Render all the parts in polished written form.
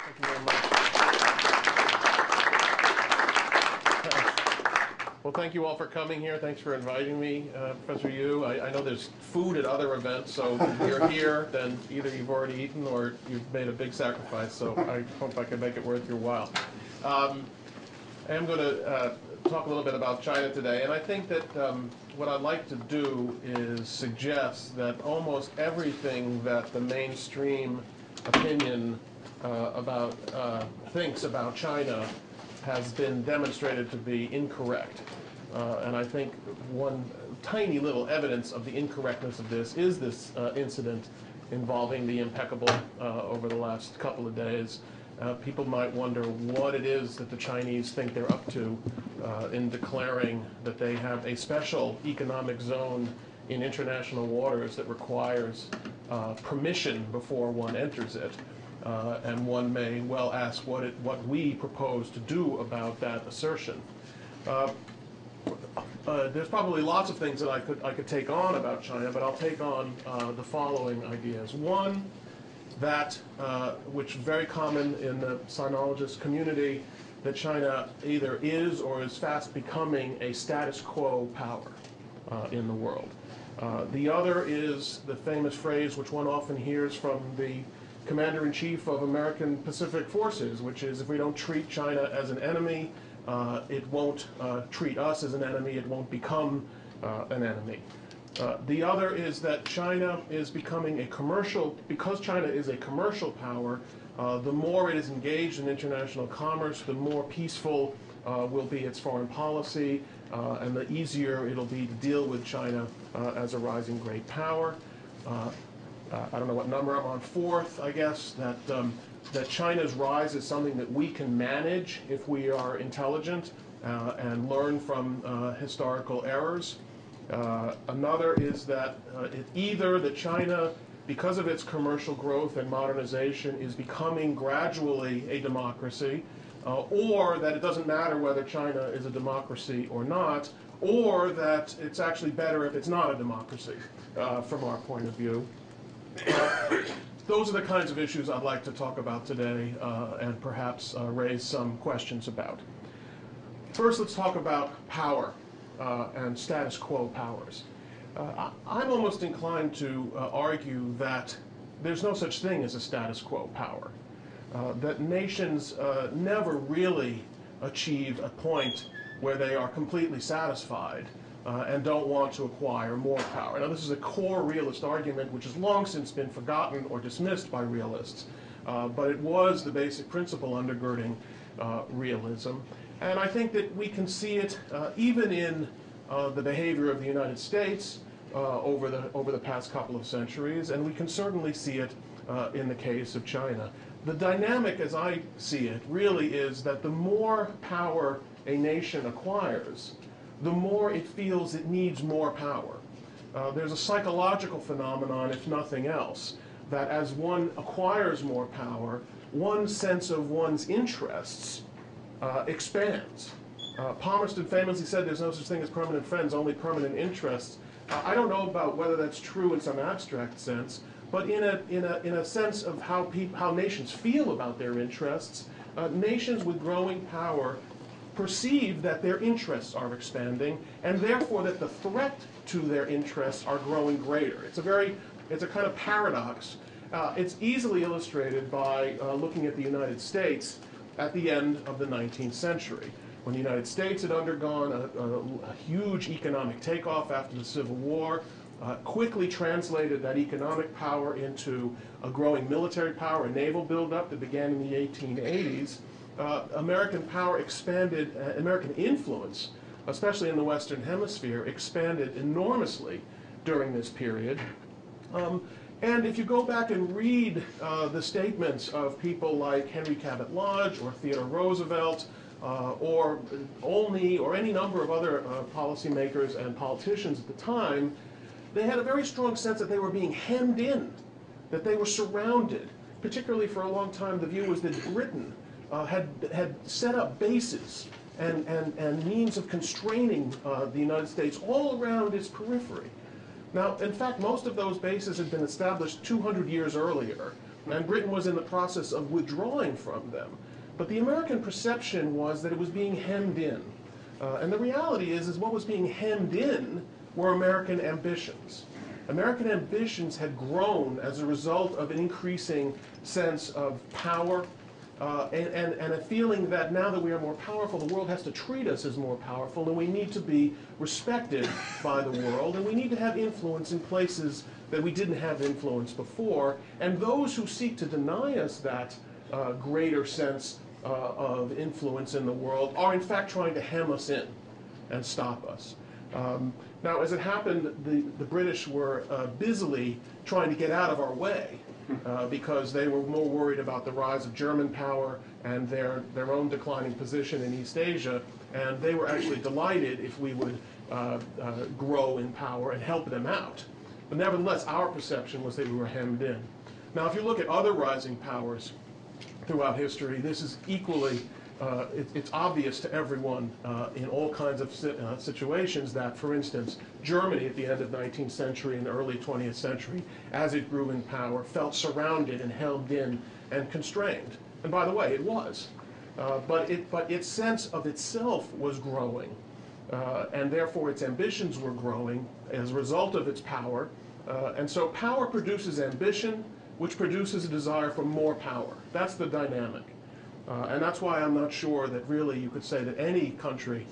Thank you very much. Well, thank you all for coming here. Thanks for inviting me, Professor Yu. I know there's food at other events, so if you're here, then either you've already eaten or you've made a big sacrifice, so I hope I can make it worth your while. I am going to talk a little bit about China today, and I think that what I'd like to do is suggest that almost everything that the mainstream opinion thinks about China has been demonstrated to be incorrect. And I think one tiny little evidence of the incorrectness of this is this incident involving the impeccable over the last couple of days. People might wonder what it is that the Chinese think they're up to in declaring that they have a special economic zone in international waters that requires permission before one enters it. And one may well ask what we propose to do about that assertion. There's probably lots of things that I could take on about China, but I'll take on the following ideas. One, that which is very common in the sinologist community, that China either is or is fast becoming a status quo power in the world. The other is the famous phrase which one often hears from the Commander-in-Chief of American Pacific Forces, which is if we don't treat China as an enemy, it won't treat us as an enemy, it won't become an enemy. The other is that China is becoming a commercial, because China is a commercial power, the more it is engaged in international commerce, the more peaceful will be its foreign policy, and the easier it'll be to deal with China as a rising great power. I don't know what number I'm on, fourth, I guess, that China's rise is something that we can manage if we are intelligent and learn from historical errors. Another is that either that China, because of its commercial growth and modernization, is becoming gradually a democracy, or that it doesn't matter whether China is a democracy or not, or that it's actually better if it's not a democracy from our point of view. Those are the kinds of issues I'd like to talk about today and perhaps raise some questions about. First, let's talk about power and status quo powers. I'm almost inclined to argue that there's no such thing as a status quo power, that nations never really achieve a point where they are completely satisfied and don't want to acquire more power. Now, this is a core realist argument which has long since been forgotten or dismissed by realists, but it was the basic principle undergirding realism. And I think that we can see it even in the behavior of the United States over the past couple of centuries, and we can certainly see it in the case of China. The dynamic, as I see it, really is that the more power a nation acquires, the more it feels it needs more power. There's a psychological phenomenon, if nothing else, that as one acquires more power, one's sense of one's interests expands. Palmerston famously said there's no such thing as permanent friends, only permanent interests. I don't know about whether that's true in some abstract sense, but in a sense of how nations feel about their interests, nations with growing power perceive that their interests are expanding, and therefore that the threat to their interests are growing greater. It's a kind of paradox. It's easily illustrated by looking at the United States at the end of the 19th century, when the United States had undergone a huge economic takeoff after the Civil War, quickly translated that economic power into a growing military power, a naval buildup that began in the 1880s. American power expanded, American influence, especially in the Western Hemisphere, expanded enormously during this period. And if you go back and read the statements of people like Henry Cabot Lodge or Theodore Roosevelt or Olney or any number of other policymakers and politicians at the time, they had a very strong sense that they were being hemmed in, that they were surrounded. Particularly for a long time, the view was that Britain had set up bases and means of constraining the United States all around its periphery. Now, in fact, most of those bases had been established 200 years earlier and Britain was in the process of withdrawing from them. But the American perception was that it was being hemmed in. And the reality is what was being hemmed in were American ambitions. American ambitions had grown as a result of an increasing sense of power and a feeling that now that we are more powerful, the world has to treat us as more powerful, and we need to be respected by the world, and we need to have influence in places that we didn't have influence before. And those who seek to deny us that greater sense of influence in the world are in fact trying to hem us in and stop us. Now, as it happened, the British were busily trying to get out of our way because they were more worried about the rise of German power and their own declining position in East Asia, and they were actually delighted if we would grow in power and help them out. But nevertheless, our perception was that we were hemmed in. Now, if you look at other rising powers throughout history, this is equally it's obvious to everyone in all kinds of situations that, for instance, Germany at the end of the 19th century and early 20th century, as it grew in power, felt surrounded and hemmed in and constrained. And by the way, it was. But its sense of itself was growing, and therefore its ambitions were growing as a result of its power. And so power produces ambition, which produces a desire for more power. That's the dynamic. And that's why I'm not sure that really you could say that any country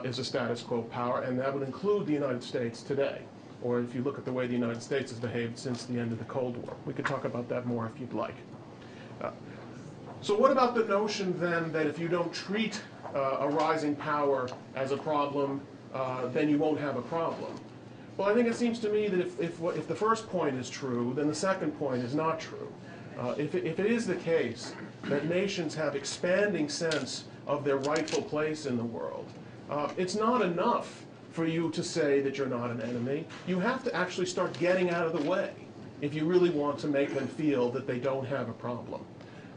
is a status quo power, and that would include the United States today, or if you look at the way the United States has behaved since the end of the Cold War. We could talk about that more if you'd like. So what about the notion then that if you don't treat a rising power as a problem, then you won't have a problem? Well, I think it seems to me that if the first point is true, then the second point is not true. If it is the case that nations have expanding sense of their rightful place in the world, it's not enough for you to say that you're not an enemy. You have to actually start getting out of the way if you really want to make them feel that they don't have a problem.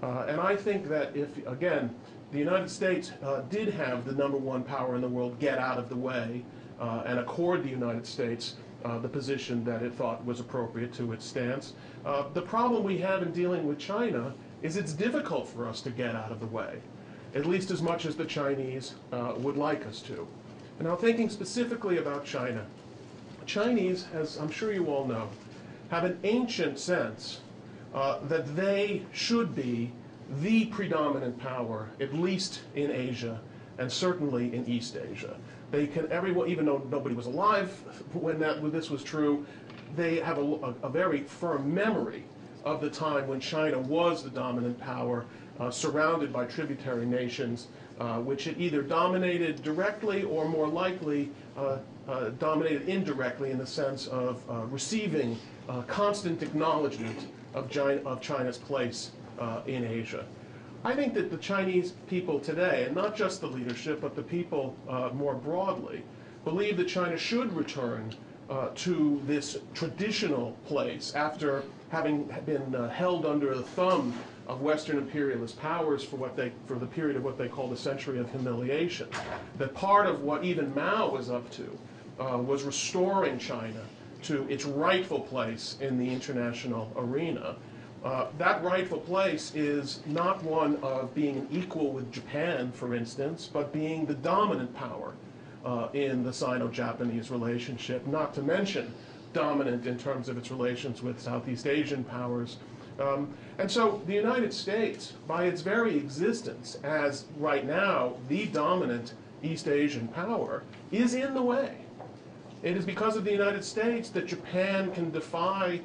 And I think that if, again, the United States did have the #1 power in the world get out of the way and accord the United States the position that it thought was appropriate to its stance. The problem we have in dealing with China is it's difficult for us to get out of the way, at least as much as the Chinese would like us to. And now thinking specifically about China, Chinese, as I'm sure you all know, have an ancient sense that they should be the predominant power, at least in Asia, and certainly in East Asia. They can, everyone, even though nobody was alive when this was true, they have a very firm memory of the time when China was the dominant power, surrounded by tributary nations, which it either dominated directly or more likely dominated indirectly in the sense of receiving constant acknowledgement of China's place in Asia. I think that the Chinese people today, and not just the leadership, but the people more broadly, believe that China should return to this traditional place after having been held under the thumb of Western imperialist powers for the period of what they call the century of humiliation. That part of what even Mao was up to was restoring China to its rightful place in the international arena. That rightful place is not one of being an equal with Japan, for instance, but being the dominant power in the Sino-Japanese relationship, not to mention dominant in terms of its relations with Southeast Asian powers. And so the United States, by its very existence as right now the dominant East Asian power, is in the way. It is because of the United States that Japan can defy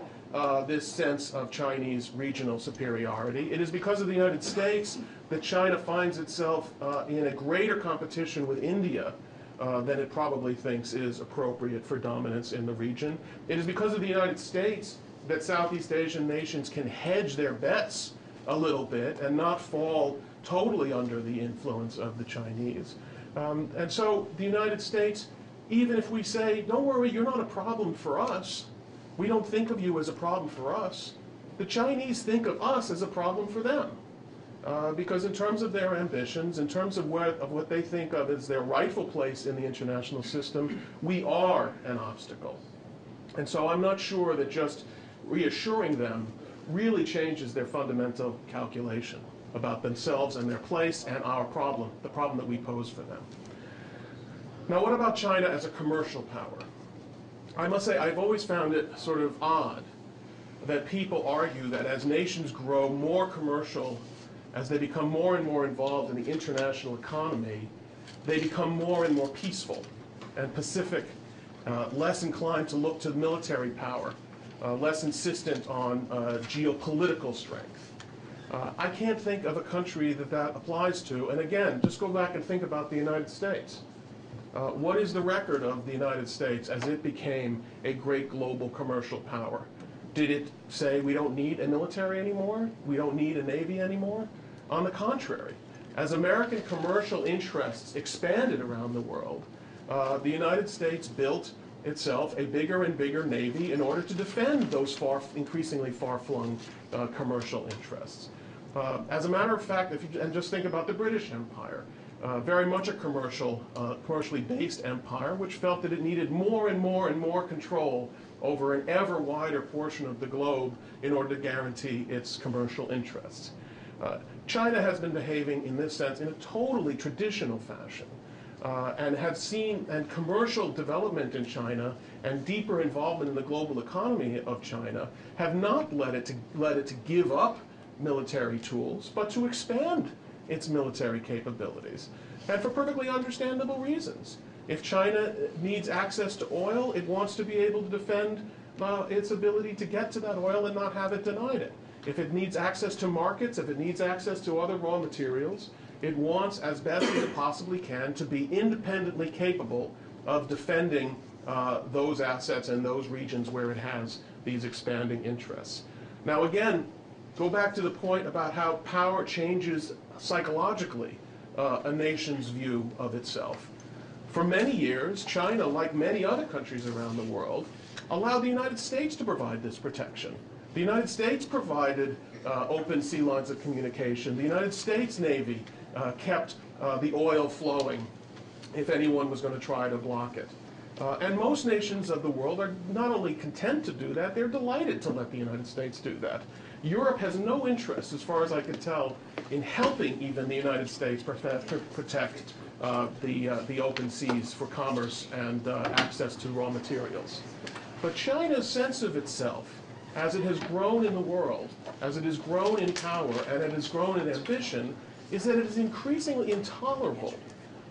this sense of Chinese regional superiority. It is because of the United States that China finds itself in a greater competition with India than it probably thinks is appropriate for dominance in the region. It is because of the United States that Southeast Asian nations can hedge their bets a little bit and not fall totally under the influence of the Chinese. And so the United States, even if we say, don't worry, you're not a problem for us, we don't think of you as a problem for us, the Chinese think of us as a problem for them. Because in terms of their ambitions, in terms of what they think of as their rightful place in the international system, we are an obstacle. And so I'm not sure that just reassuring them really changes their fundamental calculation about themselves and their place and our problem, the problem that we pose for them. Now, what about China as a commercial power? I must say, I've always found it sort of odd that people argue that as nations grow more commercial, as they become more and more involved in the international economy, they become more and more peaceful and pacific, less inclined to look to military power, less insistent on geopolitical strength. I can't think of a country that that applies to. And again, just go back and think about the United States. What is the record of the United States as it became a great global commercial power? Did it say we don't need a military anymore? We don't need a navy anymore? On the contrary, as American commercial interests expanded around the world, the United States built itself a bigger and bigger navy in order to defend those increasingly far-flung commercial interests. As a matter of fact, and just think about the British Empire, very much a commercially based empire, which felt that it needed more and more and more control over an ever wider portion of the globe in order to guarantee its commercial interests. China has been behaving in this sense in a totally traditional fashion, and commercial development in China and deeper involvement in the global economy of China have not led it to give up military tools, but to expand its military capabilities, and for perfectly understandable reasons. If China needs access to oil, it wants to be able to defend its ability to get to that oil and not have it denied it. If it needs access to markets, if it needs access to other raw materials, it wants, as best as it possibly can, to be independently capable of defending those assets and those regions where it has these expanding interests. Now again, go back to the point about how power changes psychologically a nation's view of itself. For many years, China, like many other countries around the world, allowed the United States to provide this protection. The United States provided open sea lines of communication. The United States Navy kept the oil flowing if anyone was going to try to block it. And most nations of the world are not only content to do that, they're delighted to let the United States do that. Europe has no interest, as far as I can tell, in helping even the United States protect the open seas for commerce and access to raw materials. But China's sense of itself, as it has grown in the world, as it has grown in power, and it has grown in ambition, is that it is increasingly intolerable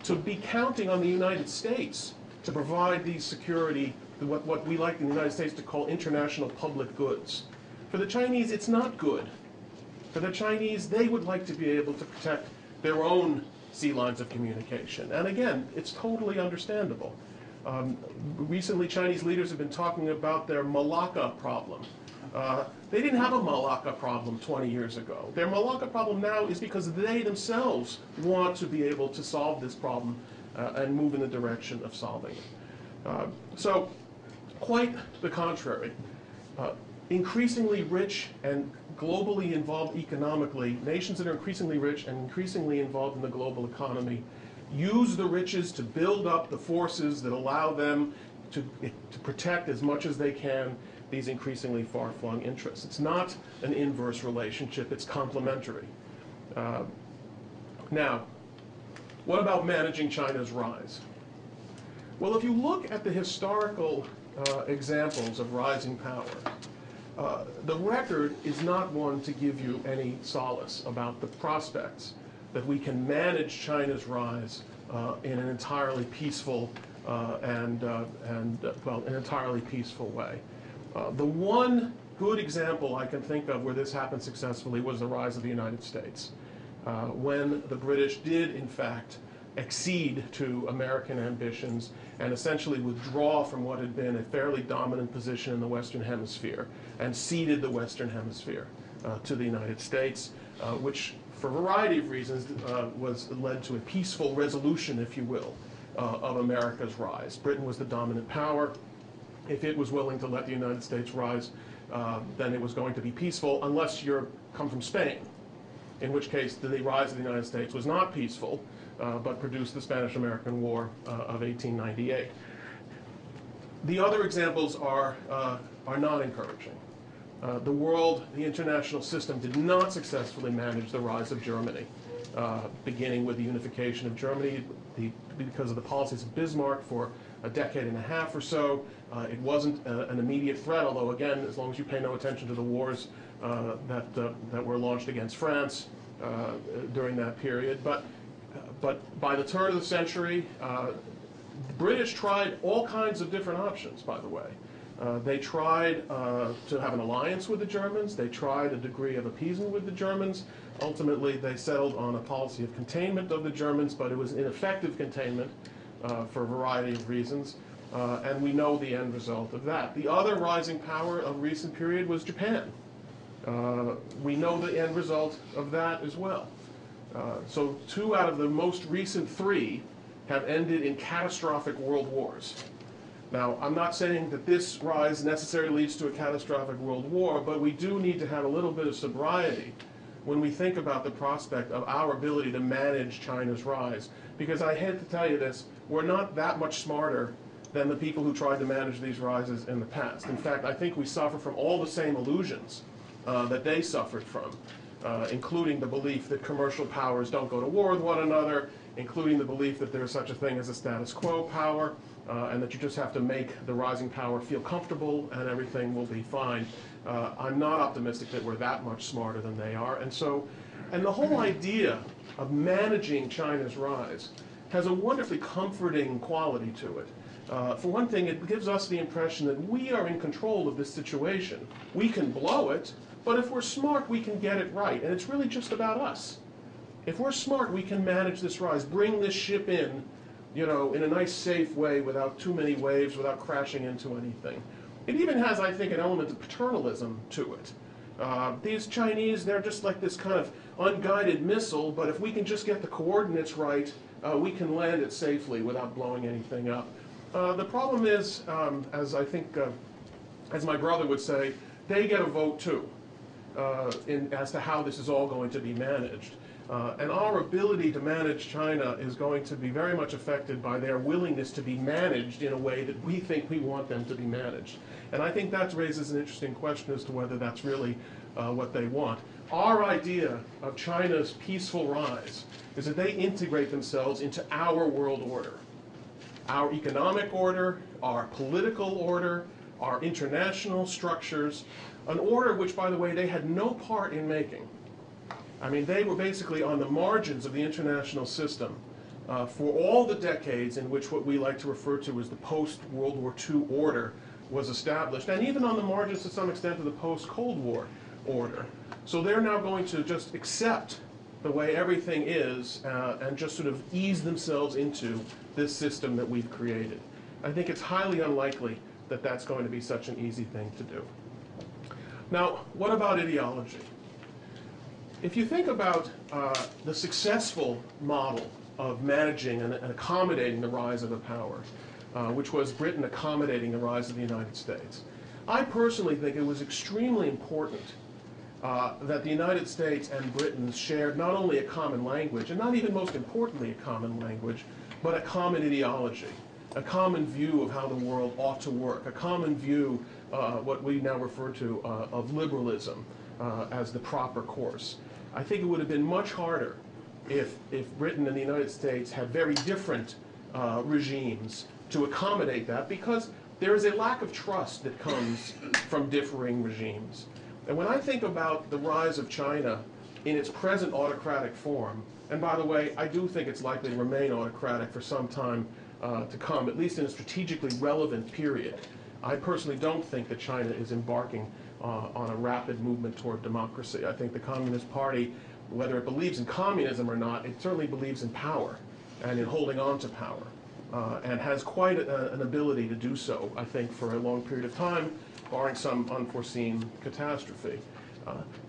to be counting on the United States to provide these security, what we like in the United States to call international public goods. For the Chinese, it's not good. For the Chinese, they would like to be able to protect their own sea lines of communication. And again, it's totally understandable. Recently, Chinese leaders have been talking about their Malacca problem. They didn't have a Malacca problem 20 years ago. Their Malacca problem now is because they themselves want to be able to solve this problem and move in the direction of solving it. So, quite the contrary. Increasingly rich and globally involved economically, nations that are increasingly rich and increasingly involved in the global economy use the riches to build up the forces that allow them to protect as much as they can these increasingly far-flung interests. It's not an inverse relationship, it's complementary. Now, what about managing China's rise? Well, if you look at the historical examples of rising power, the record is not one to give you any solace about the prospects that we can manage China's rise in an entirely peaceful an entirely peaceful way. The one good example I can think of where this happened successfully was the rise of the United States, when the British did, in fact, accede to American ambitions and essentially withdraw from what had been a fairly dominant position in the Western Hemisphere and ceded the Western Hemisphere to the United States, which, for a variety of reasons, led to a peaceful resolution, if you will, of America's rise. Britain was the dominant power. If it was willing to let the United States rise, then it was going to be peaceful, unless you come from Spain, in which case the rise of the United States was not peaceful, but produced the Spanish-American War of 1898. The other examples are not encouraging. The world, the international system, did not successfully manage the rise of Germany, beginning with the unification of Germany because of the policies of Bismarck for a decade and a half or so. It wasn't an immediate threat, although again, as long as you pay no attention to the wars that were launched against France during that period. But by the turn of the century, the British tried all kinds of different options, by the way. They tried to have an alliance with the Germans. They tried a degree of appeasement with the Germans. Ultimately, they settled on a policy of containment of the Germans, but it was ineffective containment for a variety of reasons. And we know the end result of that. The other rising power of recent period was Japan. We know the end result of that as well. So 2 out of the most recent 3 have ended in catastrophic world wars. Now, I'm not saying that this rise necessarily leads to a catastrophic world war, but we do need to have a little bit of sobriety when we think about the prospect of our ability to manage China's rise. Because I hate to tell you this, we're not that much smarter than the people who tried to manage these rises in the past. In fact, I think we suffer from all the same illusions that they suffered from, including the belief that commercial powers don't go to war with one another, including the belief that there's such a thing as a status quo power, and that you just have to make the rising power feel comfortable and everything will be fine. I'm not optimistic that we're that much smarter than they are. And the whole idea of managing China's rise has a wonderfully comforting quality to it. For one thing, it gives us the impression that we are in control of this situation. We can blow it, but if we're smart, we can get it right. And it's really just about us. If we're smart, we can manage this rise, bring this ship in, you know, in a nice, safe way without too many waves, without crashing into anything. It even has, I think, an element of paternalism to it. These Chinese, they're just like this kind of unguided missile, but if we can just get the coordinates right, we can land it safely without blowing anything up. The problem is, as I think, as my brother would say, they get a vote too, as to how this is all going to be managed. And our ability to manage China is going to be very much affected by their willingness to be managed in a way that we think we want them to be managed. And I think that raises an interesting question as to whether that's really what they want. Our idea of China's peaceful rise is that they integrate themselves into our world order. Our economic order, our political order, our international structures, an order which, by the way, they had no part in making. I mean, they were basically on the margins of the international system for all the decades in which what we like to refer to as the post-World War II order was established, and even on the margins to some extent of the post-Cold War order. So they're now going to just accept the way everything is and just sort of ease themselves into this system that we've created. I think it's highly unlikely that that's going to be such an easy thing to do. Now, what about ideology? If you think about the successful model of managing and accommodating the rise of a power, which was Britain accommodating the rise of the United States, I personally think it was extremely important that the United States and Britain shared not only a common language, and not even most importantly a common language, but a common ideology, a common view of how the world ought to work, a common view, what we now refer to, of liberalism as the proper course. I think it would have been much harder if Britain and the United States had very different regimes to accommodate that, because there is a lack of trust that comes from differing regimes. And when I think about the rise of China in its present autocratic form, and by the way, I do think it's likely to remain autocratic for some time to come, at least in a strategically relevant period. I personally don't think that China is embarking on a rapid movement toward democracy. I think the Communist Party, whether it believes in communism or not, it certainly believes in power and in holding on to power, and has quite an ability to do so, I think, for a long period of time, barring some unforeseen catastrophe.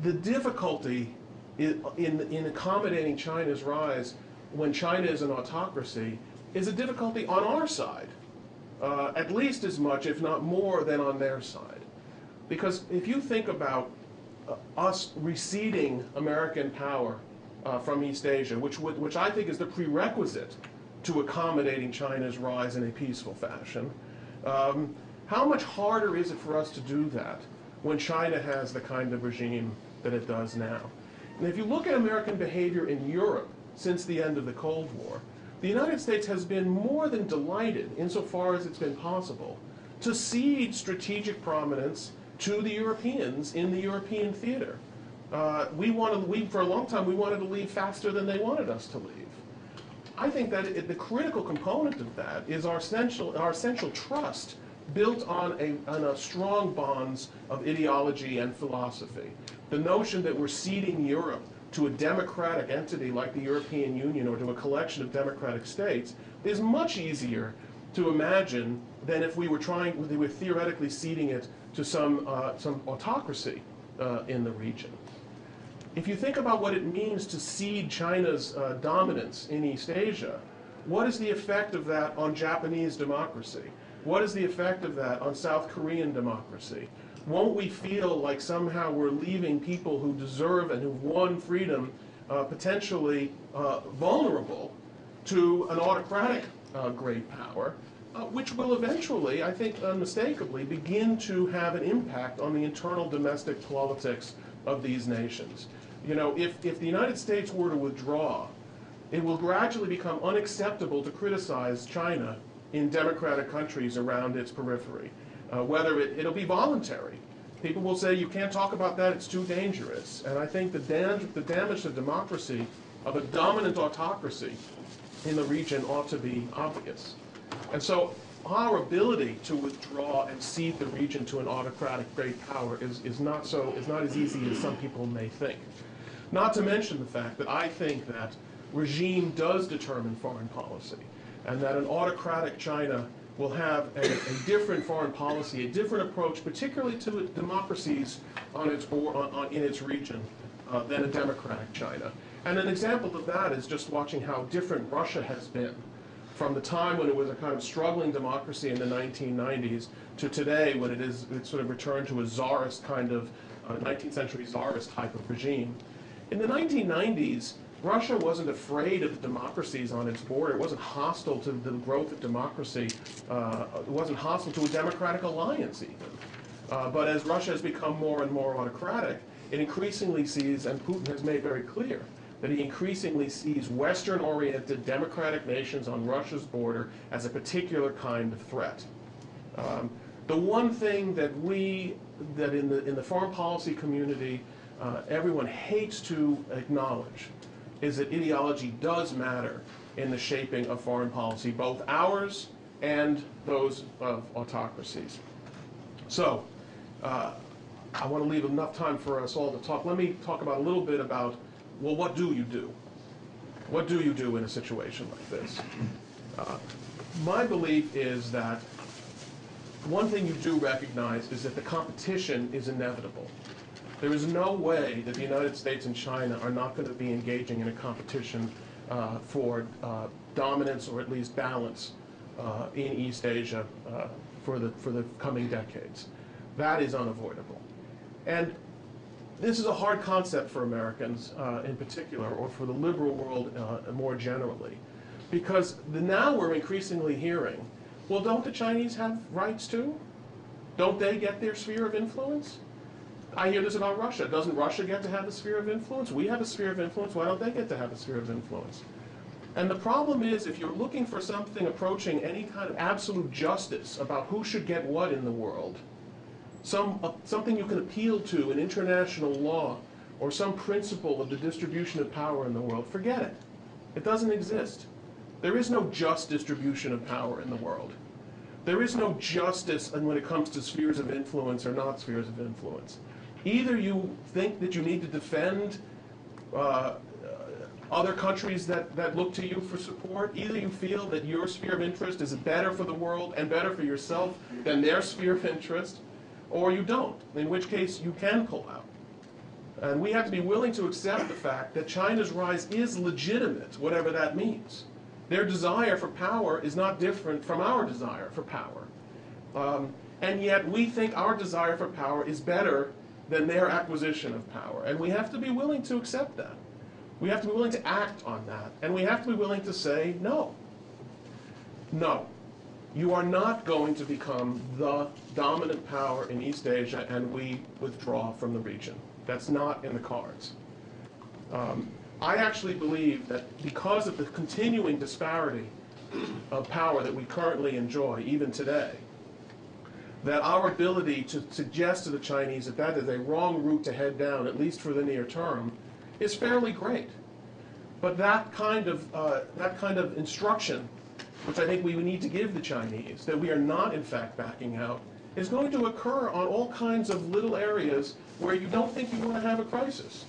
The difficulty in accommodating China's rise when China is an autocracy is a difficulty on our side, at least as much, if not more, than on their side. Because if you think about us receding American power from East Asia, which I think is the prerequisite to accommodating China's rise in a peaceful fashion, how much harder is it for us to do that when China has the kind of regime that it does now. And if you look at American behavior in Europe since the end of the Cold War, the United States has been more than delighted, insofar as it's been possible, to cede strategic prominence to the Europeans in the European theater. For a long time, we wanted to leave faster than they wanted us to leave. I think that the critical component of that is our essential trust built on strong bonds of ideology and philosophy. The notion that we're ceding Europe to a democratic entity like the European Union or to a collection of democratic states is much easier to imagine than if we were theoretically ceding it to some autocracy in the region. If you think about what it means to cede China's dominance in East Asia, what is the effect of that on Japanese democracy? What is the effect of that on South Korean democracy? Won't we feel like somehow we're leaving people who deserve and who've won freedom potentially vulnerable to an autocratic great power, which will eventually, I think unmistakably, begin to have an impact on the internal domestic politics of these nations? You know, if the United States were to withdraw, it will gradually become unacceptable to criticize China in democratic countries around its periphery. Whether it'll be voluntary. People will say, you can't talk about that, it's too dangerous. And I think the damage to democracy of a dominant autocracy in the region ought to be obvious. And so our ability to withdraw and cede the region to an autocratic great power is not as easy as some people may think. Not to mention the fact that I think that regime does determine foreign policy, and that an autocratic China will have a different foreign policy, a different approach, particularly to democracies in its region than a democratic China. And an example of that is just watching how different Russia has been from the time when it was a kind of struggling democracy in the 1990s to today when it's sort of returned to a czarist kind of 19th century czarist type of regime. In the 1990s, Russia wasn't afraid of the democracies on its border. It wasn't hostile to the growth of democracy. It wasn't hostile to a democratic alliance even. But as Russia has become more and more autocratic, it increasingly sees, and Putin has made very clear, that he increasingly sees Western-oriented democratic nations on Russia's border as a particular kind of threat. The one thing that in the foreign policy community everyone hates to acknowledge is that ideology does matter in the shaping of foreign policy, both ours and those of autocracies. So, I want to leave enough time for us all to talk. Let me talk about a little bit about, well, what do you do? What do you do in a situation like this? My belief is that one thing you do recognize is that the competition is inevitable. There is no way that the United States and China are not going to be engaging in a competition for dominance or at least balance in East Asia for the coming decades. That is unavoidable. And this is a hard concept for Americans in particular, or for the liberal world more generally, because now we're increasingly hearing, well, don't the Chinese have rights too? Don't they get their sphere of influence? I hear this about Russia. Doesn't Russia get to have a sphere of influence? We have a sphere of influence. Why don't they get to have a sphere of influence? And the problem is, if you're looking for something approaching any kind of absolute justice about who should get what in the world, something you can appeal to in international law, or some principle of the distribution of power in the world, forget it. It doesn't exist. There is no just distribution of power in the world. There is no justice when it comes to spheres of influence or not spheres of influence. Either you think that you need to defend other countries that look to you for support, either you feel that your sphere of interest is better for the world and better for yourself than their sphere of interest, or you don't, in which case you can pull out. And we have to be willing to accept the fact that China's rise is legitimate, whatever that means. Their desire for power is not different from our desire for power. And yet we think our desire for power is better than their acquisition of power. And we have to be willing to accept that. We have to be willing to act on that. And we have to be willing to say, no. No. you are not going to become the dominant power in East Asia and we withdraw from the region. That's not in the cards. I actually believe that because of the continuing disparity of power that we currently enjoy, even today, that our ability to suggest to the Chinese that that is a wrong route to head down, at least for the near term, is fairly great. But that kind of instruction, which I think we need to give the Chinese, that we are not in fact backing out, is going to occur on all kinds of little areas where you don't think you want to have a crisis,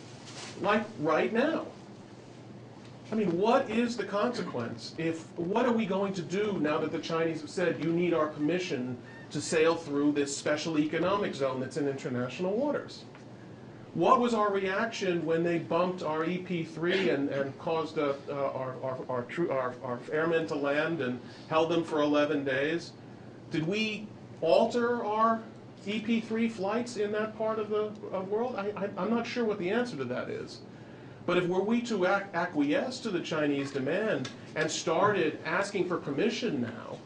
like right now. I mean, what is the consequence what are we going to do now that the Chinese have said you need our permission to sail through this special economic zone that's in international waters? What was our reaction when they bumped our EP3 and caused our airmen to land and held them for 11 days? Did we alter our EP3 flights in that part of the world? I'm not sure what the answer to that is. But if were we to acquiesce to the Chinese demand and started asking for permission now,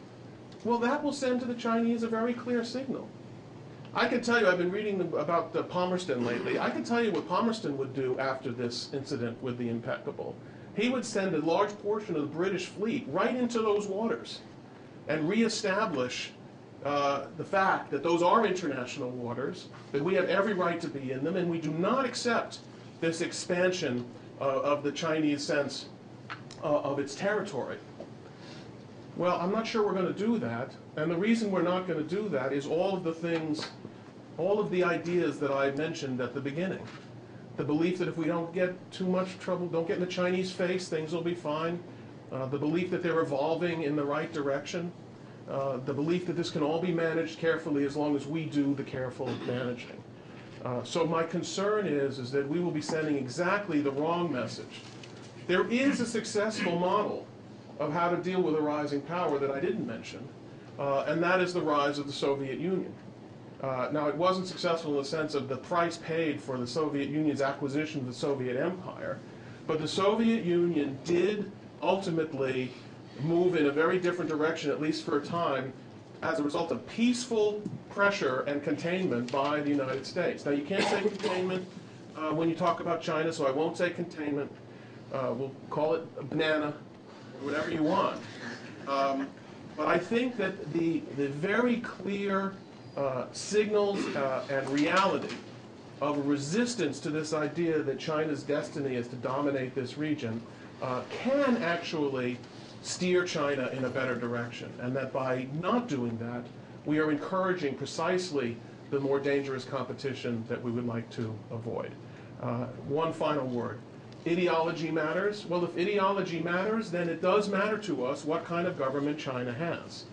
well, that will send to the Chinese a very clear signal. I can tell you, I've been reading about Palmerston lately. I can tell you what Palmerston would do after this incident with the Impeccable. He would send a large portion of the British fleet right into those waters and reestablish the fact that those are international waters, that we have every right to be in them, and we do not accept this expansion of the Chinese sense of its territory. Well, I'm not sure we're going to do that, and the reason we're not going to do that is all of the things, all of the ideas that I mentioned at the beginning. The belief that if we don't get too much trouble, don't get in the Chinese face, things will be fine. The belief that they're evolving in the right direction. The belief that this can all be managed carefully as long as we do the careful managing. So my concern is that we will be sending exactly the wrong message. There is a successful model of how to deal with a rising power that I didn't mention, and that is the rise of the Soviet Union. Now, it wasn't successful in the sense of the price paid for the Soviet Union's acquisition of the Soviet Empire, but the Soviet Union did ultimately move in a very different direction, at least for a time, as a result of peaceful pressure and containment by the United States. Now, you can't say containment when you talk about China, so I won't say containment. We'll call it a banana, whatever you want. But I think that the very clear signals and reality of a resistance to this idea that China's destiny is to dominate this region can actually steer China in a better direction, and that by not doing that, we are encouraging precisely the more dangerous competition that we would like to avoid. One final word. Ideology matters. Well, if ideology matters, then it does matter to us what kind of government China has.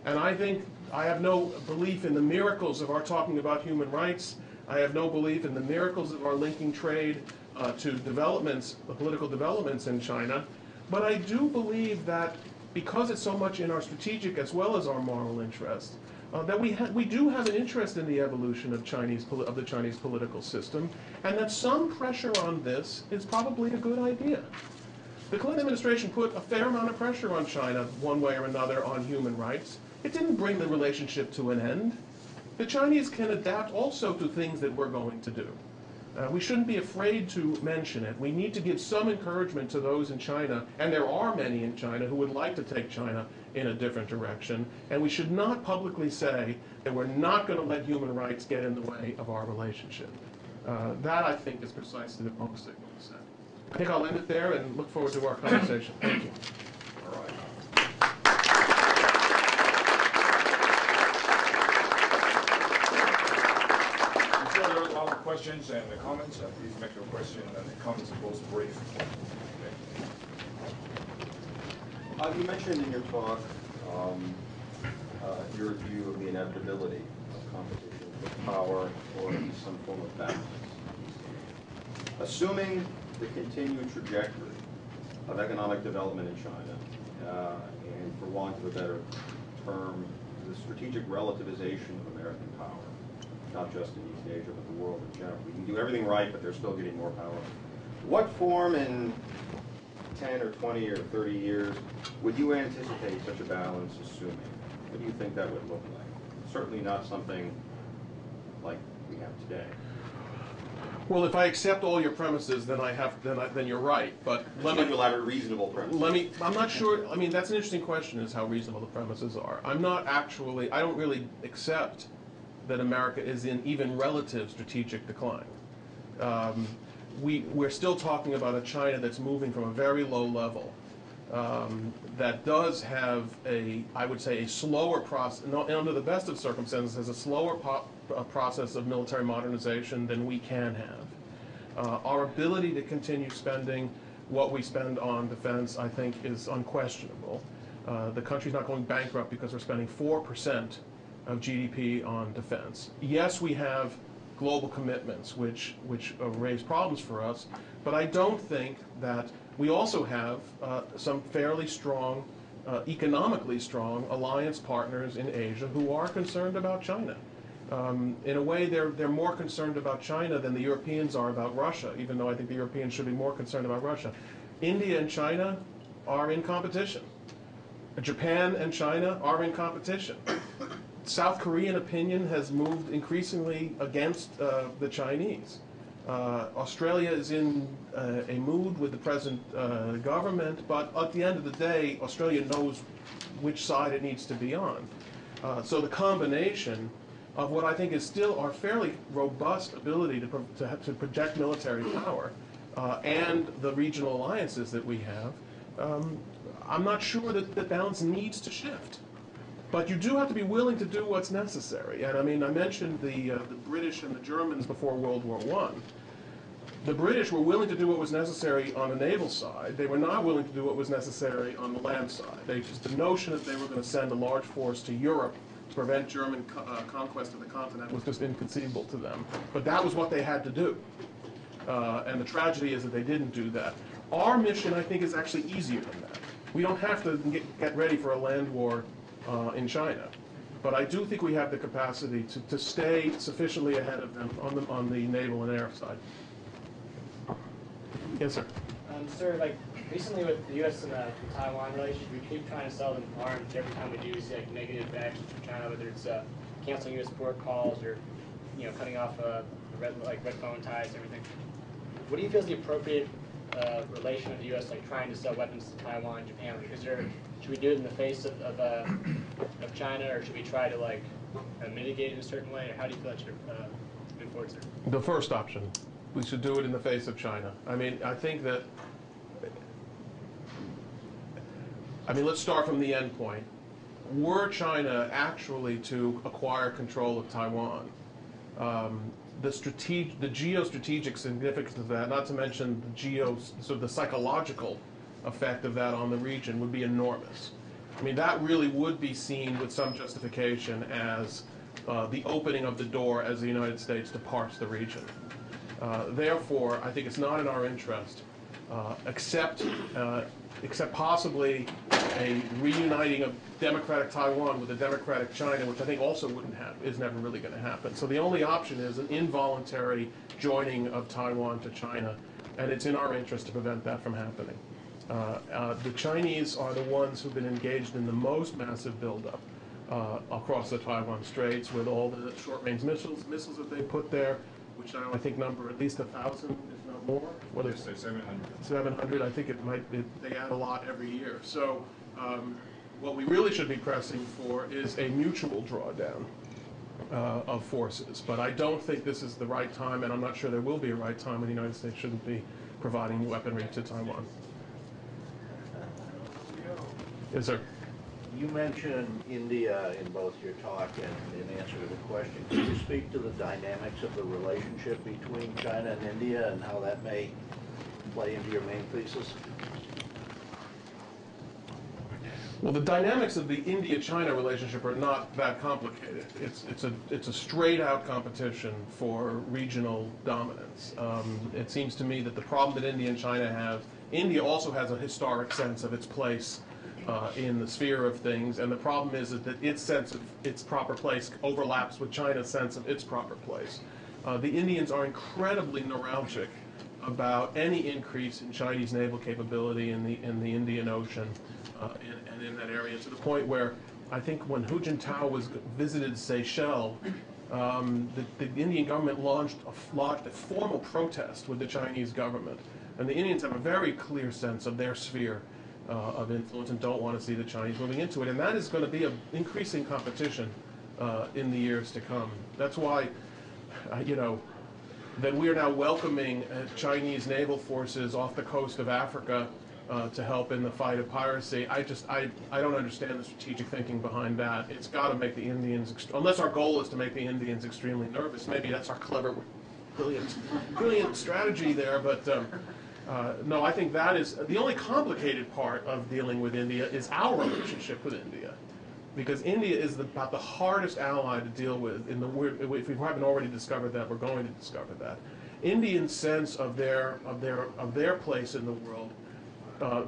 And I think I have no belief in the miracles of our talking about human rights. I have no belief in the miracles of our linking trade to developments, political developments in China. But I do believe that because it's so much in our strategic as well as our moral interest, that we do have an interest in the evolution of the Chinese political system, and that some pressure on this is probably a good idea. The Clinton administration put a fair amount of pressure on China, one way or another, on human rights. It didn't bring the relationship to an end. The Chinese can adapt also to things that we're going to do. We shouldn't be afraid to mention it. We need to give some encouragement to those in China, and there are many in China who would like to take China in a different direction, and we should not publicly say that we're not going to let human rights get in the way of our relationship. That, I think, is precisely the wrong signal to send. I think I'll end it there and look forward to our conversation. Thank you. All right. Before there are a lot of questions and comments, please make your question and the comments both brief. You mentioned in your talk your view of the inevitability of competition for power or some form of balance. Assuming the continued trajectory of economic development in China, and for want of a better term, the strategic relativization of American power, not just in East Asia, but the world in general. We can do everything right, but they're still getting more power. What form in 10 or 20 or 30 years would you anticipate such a balance assuming? what do you think that would look like? Certainly not something like we have today. Well, if I accept all your premises, then you're right. But Let me elaborate reasonable premises. I'm not sure. I mean, that's an interesting question: is how reasonable the premises are. I don't really accept that America is in even relative strategic decline. We're still talking about a China that's moving from a very low level, that does have I would say, a slower process, under the best of circumstances, has a slower process of military modernization than we can have. Our ability to continue spending what we spend on defense, I think, is unquestionable. The country's not going bankrupt because we're spending 4% of GDP on defense. Yes, we have global commitments, which raise problems for us, but I don't think that we also have some fairly strong, economically strong alliance partners in Asia who are concerned about China. In a way, they're more concerned about China than the Europeans are about Russia, even though I think the Europeans should be more concerned about Russia. India and China are in competition. Japan and China are in competition. South Korean opinion has moved increasingly against the Chinese. Australia is in a mood with the present government, but at the end of the day, Australia knows which side it needs to be on. So the combination of what I think is still our fairly robust ability to project military power and the regional alliances that we have, I'm not sure that the balance needs to shift. But you do have to be willing to do what's necessary. And I mean, I mentioned the British and the Germans before World War I. The British were willing to do what was necessary on the naval side. They were not willing to do what was necessary on the land side. The notion that they were going to send a large force to Europe to prevent German conquest of the continent was just inconceivable to them. But that was what they had to do. And the tragedy is that they didn't do that. Our mission, I think, is actually easier than that. We don't have to get ready for a land war in China. But I do think we have the capacity to stay sufficiently ahead of them on the naval and air side. Yes, sir. Sir, like recently with the U.S. and the Taiwan relationship, we keep trying to sell them arms. Every time we do, we see like negative actions from China, whether it's canceling U.S. port calls or cutting off red phone ties and everything. What do you feel is the appropriate relation of the U.S. like trying to sell weapons to Taiwan and Japan? Should we do it in the face of China, or should we try to mitigate it in a certain way, or how do you feel that should move forward, sir? The first option. We should do it in the face of China. I mean, let's start from the end point. Were China actually to acquire control of Taiwan, the geostrategic significance of that, not to mention the psychological effect of that on the region, would be enormous. I mean, that really would be seen with some justification as the opening of the door as the United States departs the region. Therefore, I think it's not in our interest, except possibly a reuniting of democratic Taiwan with a democratic China, which I think also is never really going to happen. So the only option is an involuntary joining of Taiwan to China, and it's in our interest to prevent that from happening. The Chinese are the ones who've been engaged in the most massive buildup across the Taiwan Straits with all the short-range missiles that they put there, which now I think number at least 1,000, if not more. What is it? 700. 700. I think they add a lot every year. So what we really should be pressing for is a mutual drawdown of forces. But I don't think this is the right time, and I'm not sure there will be a right time when the United States shouldn't be providing weaponry to Taiwan. Yes, sir. You mentioned India in both your talk and in answer to the question. Can you speak to the dynamics of the relationship between China and India and how that may play into your main thesis? Well, the dynamics of the India-China relationship are not that complicated. It's a straight-out competition for regional dominance. It seems to me that the problem that India and China have, India also has a historic sense of its place in the sphere of things, and the problem is that its sense of its proper place overlaps with China's sense of its proper place. The Indians are incredibly neuralgic about any increase in Chinese naval capability in the Indian Ocean and in that area, to the point where I think when Hu Jintao visited Seychelles, the Indian government launched a formal protest with the Chinese government. And the Indians have a very clear sense of their sphere of influence and don't want to see the Chinese moving into it. And that is going to be an increasing competition in the years to come. That's why, that we are now welcoming Chinese naval forces off the coast of Africa to help in the fight of piracy. I don't understand the strategic thinking behind that. It's got to make the Indians, unless our goal is to make the Indians extremely nervous. Maybe that's our clever, brilliant strategy there. But no, I think that is the only complicated part of dealing with India is our relationship with India. Because India is about the hardest ally to deal with. If we haven't already discovered that, we're going to discover that. Indian sense of their place in the world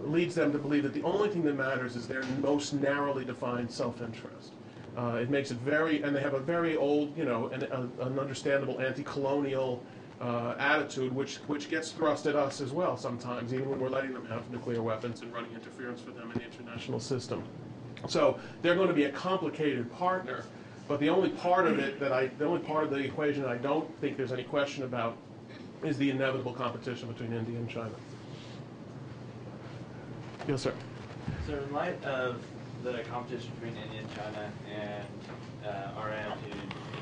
leads them to believe that the only thing that matters is their most narrowly defined self-interest. It makes it and they have a very old, an understandable anti-colonial attitude, which gets thrust at us as well sometimes, even when we're letting them have nuclear weapons and running interference for them in the international system. So they're going to be a complicated partner, but the only part of the equation that I don't think there's any question about is the inevitable competition between India and China. Yes, sir. So in light of the competition between India and China and our attitude,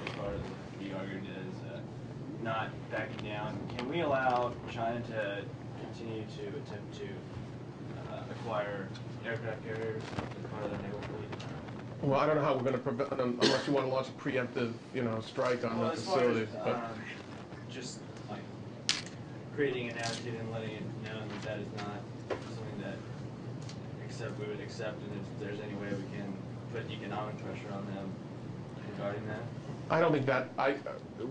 as far as you argued, is not backing down, can we allow China to continue to attempt to acquire aircraft carriers as part of the naval fleet? Well, I don't know how we're going to prevent them unless you want to launch a preemptive, strike on the facility. Just like creating an attitude and letting it known that is not something that we would accept, and if there's any way we can put economic pressure on them regarding that. I don't think that,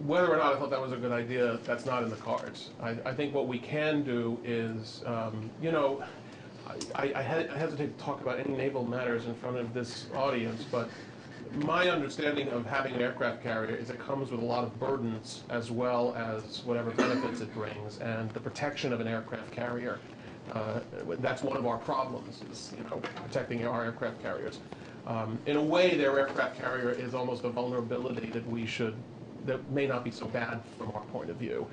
whether or not I thought that was a good idea, that's not in the cards. I think what we can do is, I hesitate to talk about any naval matters in front of this audience, but my understanding of having an aircraft carrier is it comes with a lot of burdens as well as whatever benefits it brings, and the protection of an aircraft carrier, that's one of our problems, is protecting our aircraft carriers. In a way, their aircraft carrier is almost a vulnerability that may not be so bad from our point of view.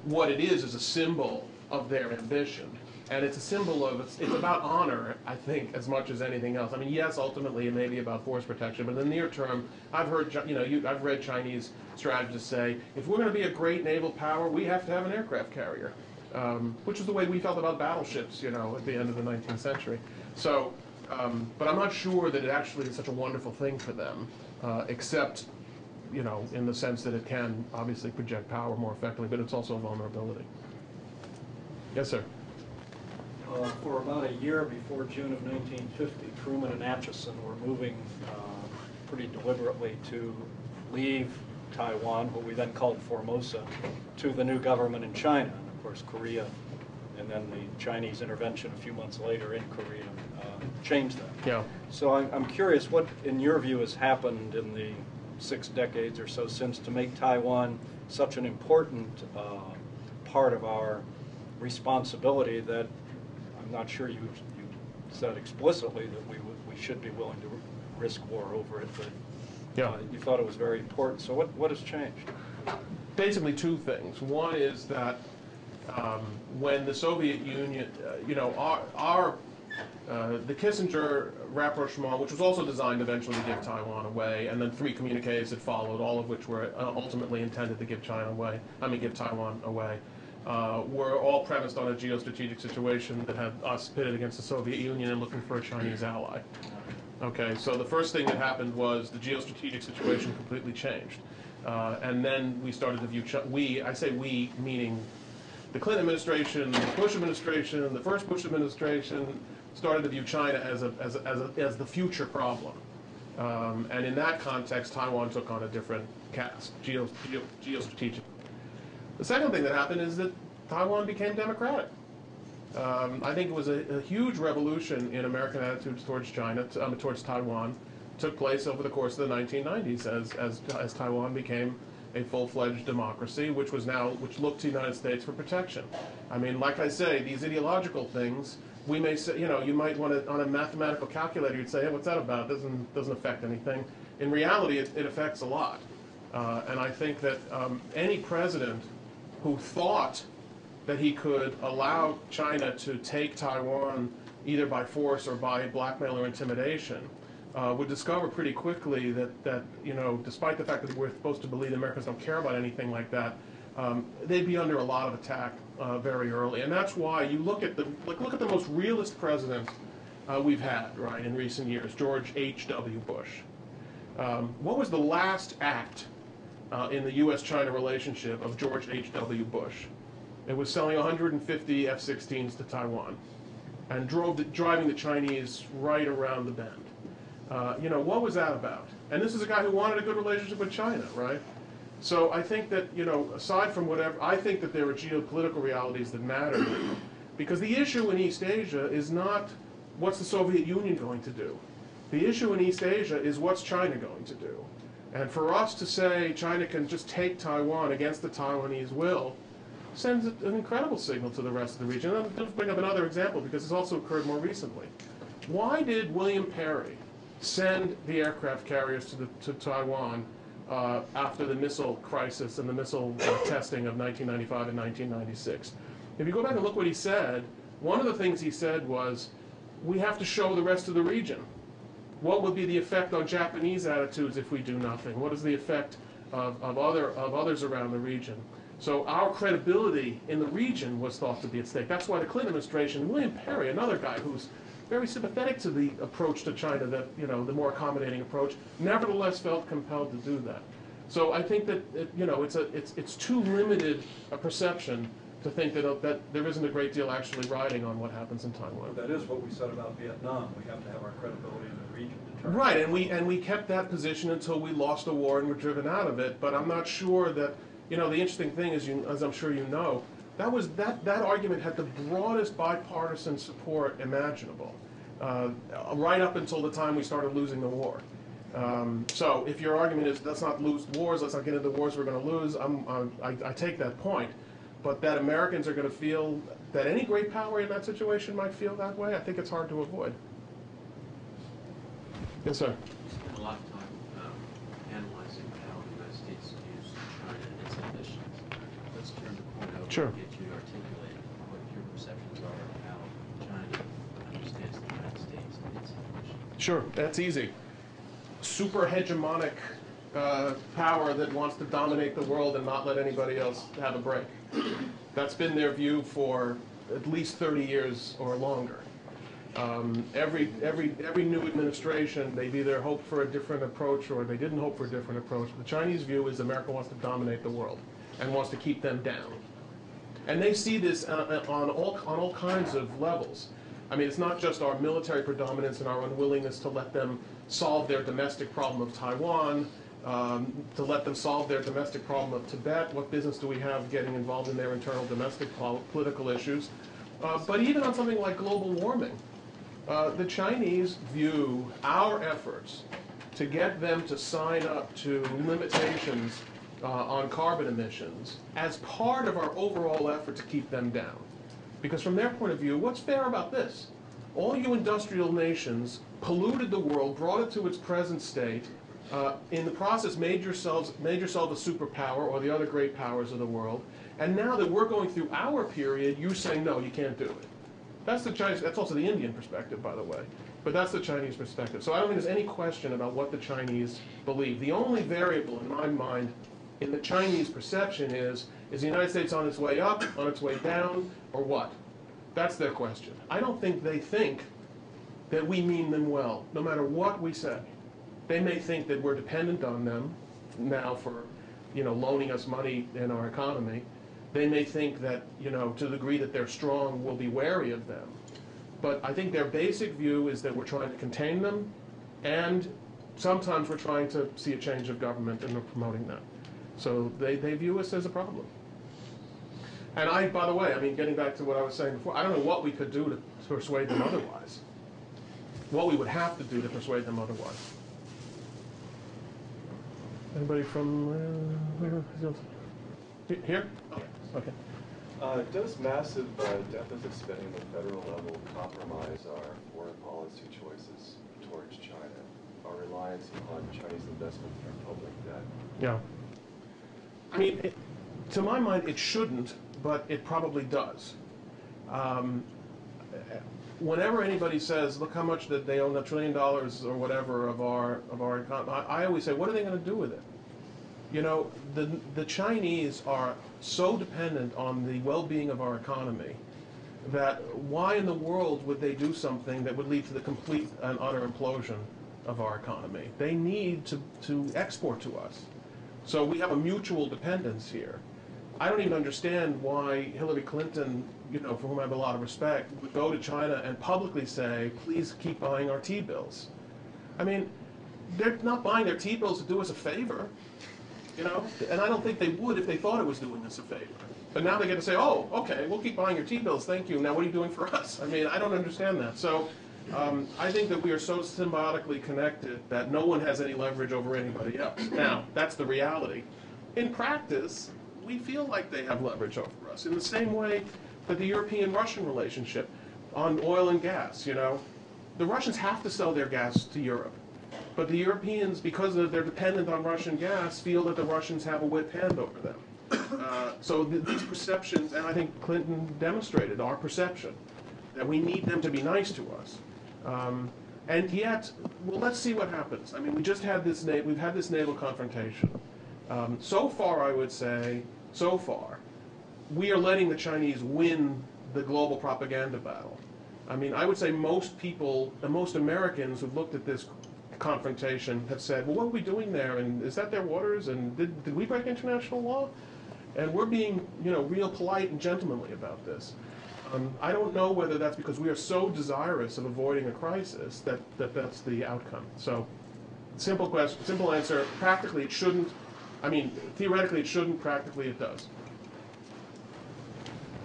What it is a symbol of their ambition. And it's a symbol of, it's about honor, I think, as much as anything else. I mean, yes, ultimately it may be about force protection, but in the near term, I've read Chinese strategists say, if we're going to be a great naval power, we have to have an aircraft carrier, which is the way we felt about battleships, at the end of the 19th century. So, but I'm not sure that it actually is such a wonderful thing for them, except, in the sense that it can obviously project power more effectively, but it's also a vulnerability. Yes, sir. For about a year before June of 1950, Truman and Atchison were moving pretty deliberately to leave Taiwan, what we then called Formosa, to the new government in China. And of course, Korea, and then the Chinese intervention a few months later in Korea changed that. Yeah. So I'm curious, what, in your view, has happened in the 6 decades or so since to make Taiwan such an important part of our responsibility that I'm not sure you said explicitly that we should be willing to risk war over it, but Yeah. You thought it was very important. So what has changed? Basically two things. One is that when the Soviet Union, the Kissinger rapprochement, which was also designed eventually to give Taiwan away, and then 3 communiques that followed, all of which were ultimately intended to give give Taiwan away, were all premised on a geostrategic situation that had us pitted against the Soviet Union and looking for a Chinese ally. Okay, so the first thing that happened was the geostrategic situation completely changed. And then we started to view, I say we, meaning the Clinton administration, the Bush administration, the first Bush administration, started to view China as the future problem. And in that context, Taiwan took on a different cast, geostrategic. The second thing that happened is that Taiwan became democratic. I think it was a huge revolution in American attitudes towards towards Taiwan, took place over the course of the 1990s as Taiwan became a full-fledged democracy, which looked to the United States for protection. I mean, like I say, these ideological things we may say, you might want to, on a mathematical calculator, you'd say, hey, what's that about? Doesn't affect anything. In reality, it affects a lot. And I think that any president who thought that he could allow China to take Taiwan either by force or by blackmail or intimidation would discover pretty quickly that despite the fact that we're supposed to believe the Americans don't care about anything like that, they'd be under a lot of attack very early. And that's why you look at the most realist president we've had, right, in recent years, George H.W. Bush. What was the last act in the U.S.-China relationship of George H.W. Bush? It was selling 150 F-16s to Taiwan and driving the Chinese right around the bend. What was that about? And this is a guy who wanted a good relationship with China, right? So I think that, aside from whatever, I think that there are geopolitical realities that matter. Because the issue in East Asia is not what's the Soviet Union going to do. The issue in East Asia is what's China going to do. And for us to say China can just take Taiwan against the Taiwanese will sends an incredible signal to the rest of the region. And I'll bring up another example because this also occurred more recently. Why did William Perry send the aircraft carriers to Taiwan after the missile crisis and the missile testing of 1995 and 1996? If you go back and look what he said, one of the things he said was, we have to show the rest of the region. What would be the effect on Japanese attitudes if we do nothing? What is the effect of others around the region? So our credibility in the region was thought to be at stake. That's why the Clinton administration, William Perry, another guy who's very sympathetic to the approach to China, that the more accommodating approach, nevertheless felt compelled to do that. So I think that it's too limited a perception to think that there isn't a great deal actually riding on what happens in Taiwan. That is what we said about Vietnam. We have to have our credibility in the region determined. Right, and we kept that position until we lost a war and were driven out of it. But I'm not sure that the interesting thing is, as I'm sure you know, that argument had the broadest bipartisan support imaginable, right up until the time we started losing the war. So if your argument is let's not lose wars, let's not get into wars we're going to lose, I take that point. But that Americans are going to feel that any great power in that situation might feel that way, I think it's hard to avoid. Yes, sir. You spent a lot of time analyzing how the United States views China and its ambitions. Let's turn the point over Sure. and get you to articulate what your perceptions are of how China understands the United States and its ambitions. Sure, that's easy. Super hegemonic power that wants to dominate the world and not let anybody else have a break. That's been their view for at least 30 years or longer. Every new administration, they've either hoped for a different approach or they didn't hope for a different approach. The Chinese view is America wants to dominate the world and wants to keep them down. And they see this on all kinds of levels. I mean, it's not just our military predominance and our unwillingness to let them solve their domestic problem of Taiwan, to let them solve their domestic problem of Tibet. What business do we have getting involved in their internal domestic political issues? But even on something like global warming, the Chinese view our efforts to get them to sign up to limitations on carbon emissions as part of our overall effort to keep them down. Because from their point of view, what's fair about this? All you industrial nations polluted the world, brought it to its present state, in the process made yourself a superpower or the other great powers of the world, and now that we're going through our period, you're saying, no, you can't do it. That's the Chinese, that's also the Indian perspective, by the way, but that's the Chinese perspective. So I don't think there's any question about what the Chinese believe. The only variable in my mind in the Chinese perception is the United States on its way up, on its way down, or what? That's their question. I don't think they think that we mean them well, no matter what we say. They may think that we're dependent on them now for, loaning us money in our economy. They may think that, to the degree that they're strong, we'll be wary of them. But I think their basic view is that we're trying to contain them, and sometimes we're trying to see a change of government and we're promoting that. So they view us as a problem. And by the way, getting back to what I was saying before, I don't know what we could do to persuade them otherwise. What we would have to do to persuade them otherwise. Anybody from here? Okay. Does massive deficit spending at the federal level compromise our foreign policy choices towards China, our reliance upon Chinese investment through public debt? Yeah. I mean, to my mind, it shouldn't, but it probably does. Whenever anybody says, look how much that they own, $1 trillion or whatever of our economy, I always say, what are they going to do with it? You know, the Chinese are so dependent on the well-being of our economy that why in the world would they do something that would lead to the complete and utter implosion of our economy? They need to export to us. So we have a mutual dependence here. I don't even understand why Hillary Clinton, you know, for whom I have a lot of respect, would go to China and publicly say, please keep buying our T-bills. I mean, they're not buying their T-bills to do us a favor, you know? And I don't think they would if they thought it was doing us a favor. But now they get to say, oh, okay, we'll keep buying your T-bills, thank you. Now what are you doing for us? I mean, I don't understand that. So I think that we are so symbiotically connected that no one has any leverage over anybody else. Now, that's the reality. In practice, we feel like they have leverage over us in the same way that the European-Russian relationship on oil and gas, you know. The Russians have to sell their gas to Europe. But the Europeans, because they're dependent on Russian gas, feel that the Russians have a whip hand over them. So these perceptions, and I think Clinton demonstrated our perception, that we need them to be nice to us. And yet, well, let's see what happens. I mean, we've had this naval confrontation. So far, I would say, so far, we are letting the Chinese win the global propaganda battle. I mean, I would say most people, most Americans who've looked at this confrontation have said, well, what are we doing there? And is that their waters? And did we break international law? And we're being, you know, real polite and gentlemanly about this. I don't know whether that's because we are so desirous of avoiding a crisis that's the outcome. So, simple question, simple answer. Practically, it shouldn't. I mean, theoretically, it shouldn't. Practically, it does.